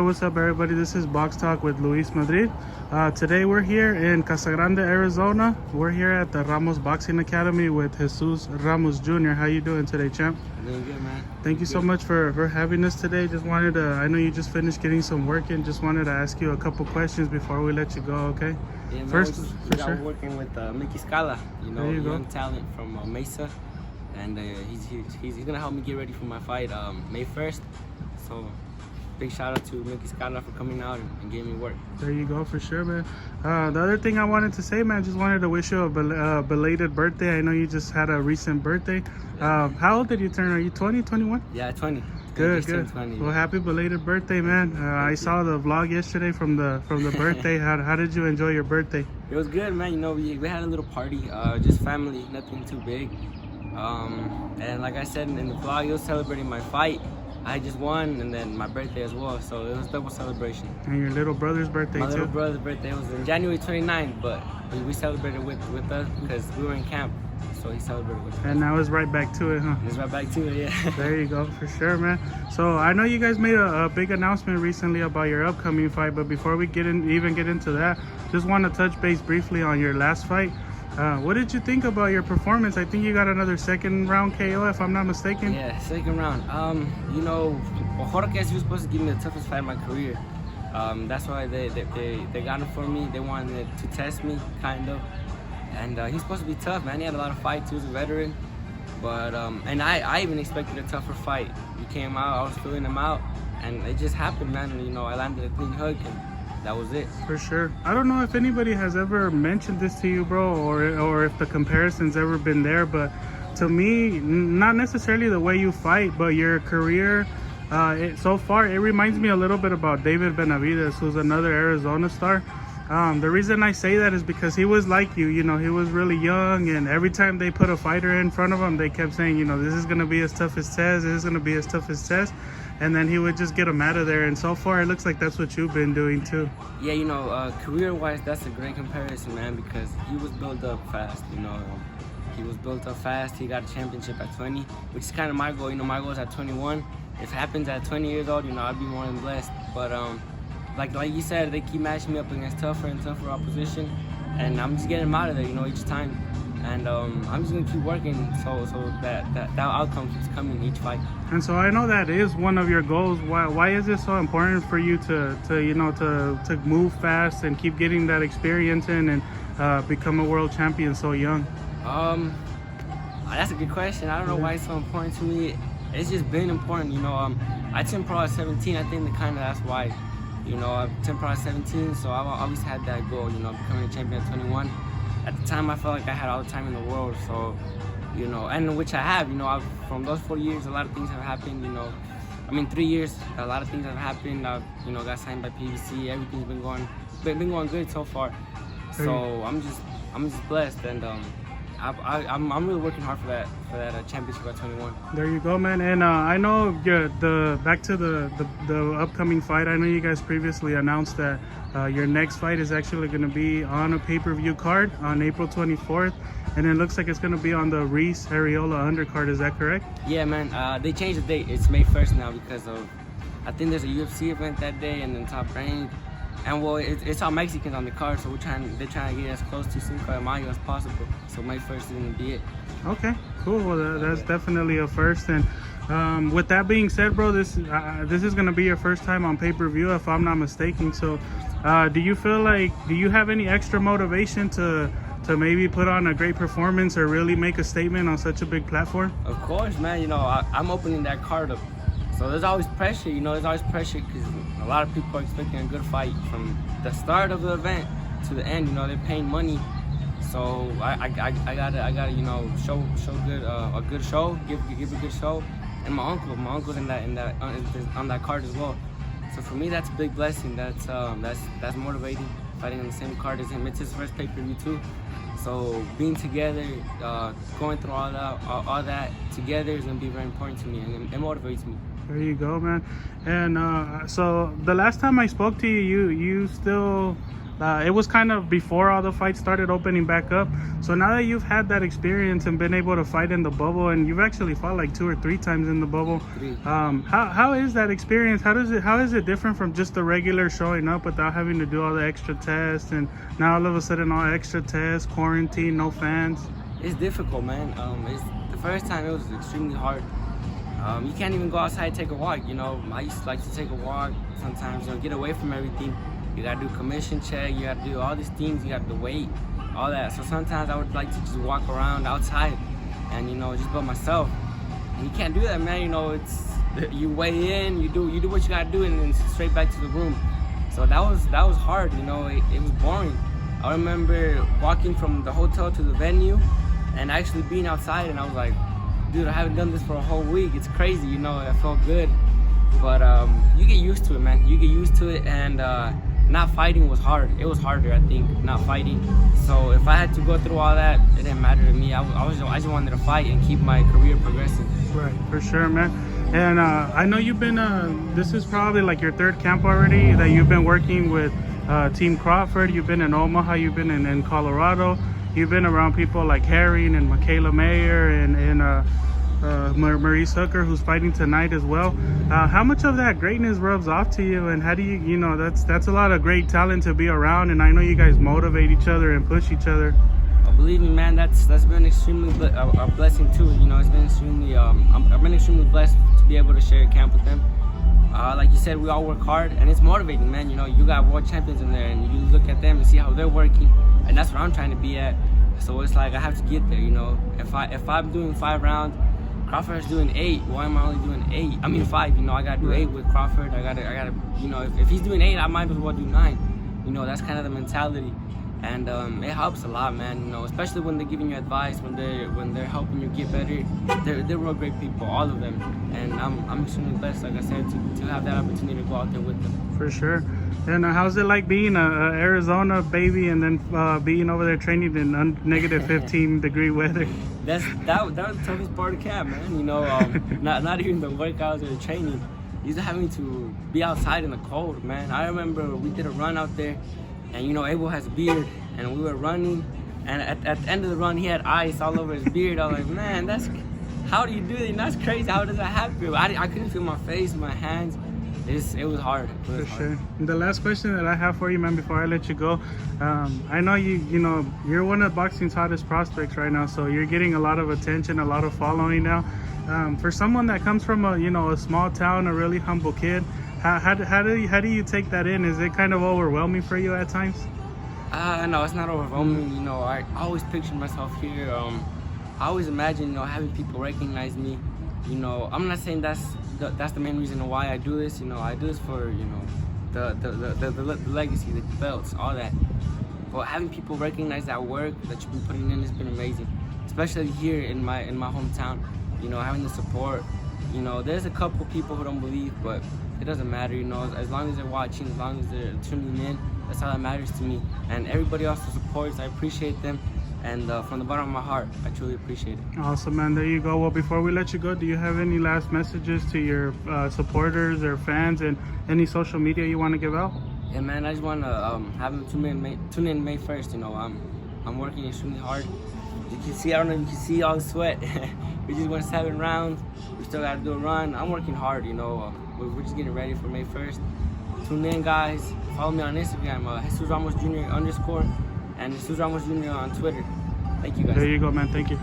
what's up, everybody? This is Box Talk with Luis Madrid. Today we're here in Casa Grande, Arizona. We're here at the Ramos Boxing Academy with Jesus Ramos Jr. How you doing today, champ? I'm doing good, man. Thank you so much for having us today. Just wanted to, I know you just finished getting some work in. Just wanted to ask you a couple questions before we let you go, okay? Yeah, man, First, we got working with Mickey Scala, young go. talent from Mesa. And he's going to help me get ready for my fight May 1st. So big shout out to Mickey Scala for coming out and giving me work. There you go, for sure, man. The other thing I wanted to say, man, just wanted to wish you a belated birthday. I know you just had a recent birthday. How old did you turn? Are you 20, 21? Yeah, 20. Good. 20, Well, yeah. happy belated birthday, man. I saw the vlog yesterday from the birthday. How did you enjoy your birthday? It was good, man. We had a little party, just family, nothing too big. And like I said in the vlog, it was celebrating my fight. I just won, and then my birthday as well, so it was double celebration. And your little brother's birthday, My too? little brother's birthday was in January 29th, but we celebrated with us because we were in camp, so he celebrated with us. And now it's right back to it, huh? It's right back to it, yeah. There you go, for sure, man. So I know you guys made a big announcement recently about your upcoming fight, but before we even get into that, just want to touch base briefly on your last fight. What did you think about your performance? I think you got another second round KO, if I'm not mistaken. Yeah, second round. Jorge was supposed to give me the toughest fight of my career. That's why they got him for me. They wanted to test me, kind of. And he's supposed to be tough, man. He had a lot of fights. He was a veteran. But and I even expected a tougher fight. He came out. I was feeling him out, and it just happened, man. I landed a clean hook, and that was it. For sure. I don't know if anybody has ever mentioned this to you, bro, or if the comparison's ever been there, but to me, not necessarily the way you fight, but your career so far, it reminds me a little bit about David Benavidez, who's another Arizona star. The reason I say that is because he was like you, he was really young, and every time they put a fighter in front of him, they kept saying, this is going to be as tough as Tez, this is going to be as tough as Tez, and then he would just get him out of there, and so far it looks like that's what you've been doing too. Yeah, career-wise, that's a great comparison, man, because he was built up fast, He was built up fast. He got a championship at 20, which is kind of my goal. My goal is at 21. If it happens at 20 years old, I'd be more than blessed. But like you said, they keep matching me up against tougher and tougher opposition, and I'm just getting them out of there, each time. And I'm just gonna keep working so that outcome keeps coming each fight. And so I know that is one of your goals. Why is it so important for you to move fast and keep getting that experience in and become a world champion so young? That's a good question. I don't know why it's so important to me. It's just been important, I turned pro at 17. I think that's why. I turned pro at 17, so I've always had that goal, becoming a champion at 21. At the time, I felt like I had all the time in the world, so, and which I have, from those 4 years, a lot of things have happened, 3 years, a lot of things have happened. I've, got signed by PVC. Everything's been going good so far. So I'm just blessed, and I'm really working hard for that championship at 21. There you go, man. And I know back to the upcoming fight. I know you guys previously announced that your next fight is actually going to be on a pay-per-view card on April 24th, and it looks like it's going to be on the Reese Arreola undercard. Is that correct? Yeah, man. They changed the date. It's May 1st now because of, I think there's a UFC event that day, and then Top Rank. And well, it's all Mexicans on the card, so they're trying to get as close to Cinco de Mayo as possible. So May 1st is going to be it. Okay, cool. Well, that's definitely a first. And with that being said, bro, this is going to be your first time on pay-per-view, if I'm not mistaken. So do you have any extra motivation to maybe put on a great performance or really make a statement on such a big platform? Of course, man. I'm opening that card up. So there's always pressure, there's always pressure because a lot of people are expecting a good fight from the start of the event to the end. They're paying money, so I gotta show good a good show, give a good show. And my uncle's on that card as well. So for me, that's a big blessing. That's motivating. Fighting on the same card as him. It's his first pay-per-view too. So being together, going through all that together is gonna be very important to me, and it motivates me. There you go, man. And so the last time I spoke to you, you still It was kind of before all the fights started opening back up. So now that you've had that experience and been able to fight in the bubble, and you've actually fought like 2 or 3 times in the bubble, how is that experience? How is it different from just the regular showing up without having to do all the extra tests, and now all of a sudden all extra tests, quarantine, no fans? It's difficult, man. It's the first time it was extremely hard. You can't even go outside and take a walk. You know, I used to like to take a walk sometimes, you know, get away from everything. You gotta do commission check, you gotta do all these things, you got to wait, all that. So sometimes I would like to just walk around outside and, you know, just by myself. And you can't do that, man. You know, it's, you weigh in, you do what you gotta do, and then straight back to the room. So that was hard, you know, it was boring. I remember walking from the hotel to the venue and actually being outside, and I was like, dude, I haven't done this for a whole week. It's crazy, you know, I felt good. But you get used to it, man. You get used to it, and not fighting was hard. It was harder, I think, not fighting. So if I had to go through all that, it didn't matter to me. I just wanted to fight and keep my career progressing. Right, for sure, man. And I know you've been, this is probably like your 3rd camp already that you've been working with Team Crawford. You've been in Omaha, you've been in Colorado. You've been around people like Herring and Michaela Mayer and Maurice Hooker, who's fighting tonight as well. How much of that greatness rubs off to you, and how do you know, that's a lot of great talent to be around, and I know you guys motivate each other and push each other. Believe me, man, that's been extremely a blessing too. You know, it's been extremely I've been extremely blessed to be able to share a camp with them. Like you said, we all work hard, and it's motivating, man. You know, you got world champions in there, and you look at them and see how they're working, and that's what I'm trying to be at. So it's like I have to get there. You know, if I'm doing 5 rounds, Crawford's doing 8. Why am I only doing 8? I mean 5. You know, I gotta do 8 with Crawford. I gotta. You know, if he's doing 8, I might as well do 9. You know, that's kind of the mentality, and it helps a lot, man. You know, especially when they're giving you advice, when they're helping you get better. They're real great people, all of them, and I'm extremely blessed, like I said, to have that opportunity to go out there with them. For sure. And how's it like being a Arizona baby and then being over there training in negative 15-degree weather? That was the toughest part of camp, man. You know, not even the workouts or the training. Just having to be outside in the cold, man. I remember we did a run out there, and you know, Abel has a beard, and we were running, and at the end of the run, he had ice all over his beard. I was like, man, how do you do that? That's crazy. How does that happen? I couldn't feel my face, my hands. It was hard. For sure. And the last question that I have for you, man, before I let you go, I know you're one of boxing's hottest prospects right now, so you're getting a lot of attention, a lot of following now. For someone that comes from a small town, a really humble kid, how do you take that in? Is it kind of overwhelming for you at times? No, it's not overwhelming. You know, I always picture myself here. I always imagine, having people recognize me. You know, I'm not saying that's the main reason why I do this. You know, I do this for the legacy, the belts, all that. But having people recognize that work that you've been putting in has been amazing, especially here in my hometown. You know, having the support. You know, there's a couple people who don't believe, but it doesn't matter. You know, as long as they're watching, as long as they're tuning in, that's all that matters to me. And everybody else who supports, I appreciate them. And from the bottom of my heart, I truly appreciate it. Awesome, man. There you go. Well, before we let you go, do you have any last messages to your supporters or fans, and any social media you want to give out? Yeah, man, I just want to have them tune in May 1st. You know, I'm working extremely hard. You can see, I don't know if you can see all the sweat. We just went 7 rounds. We still got to do a run. I'm working hard, you know. We're just getting ready for May 1st. Tune in, guys. Follow me on Instagram, Jesus Ramos Jr. _ and Jesus Ramos Jr. on Twitter. Thank you, guys. There you go, man. Thank you.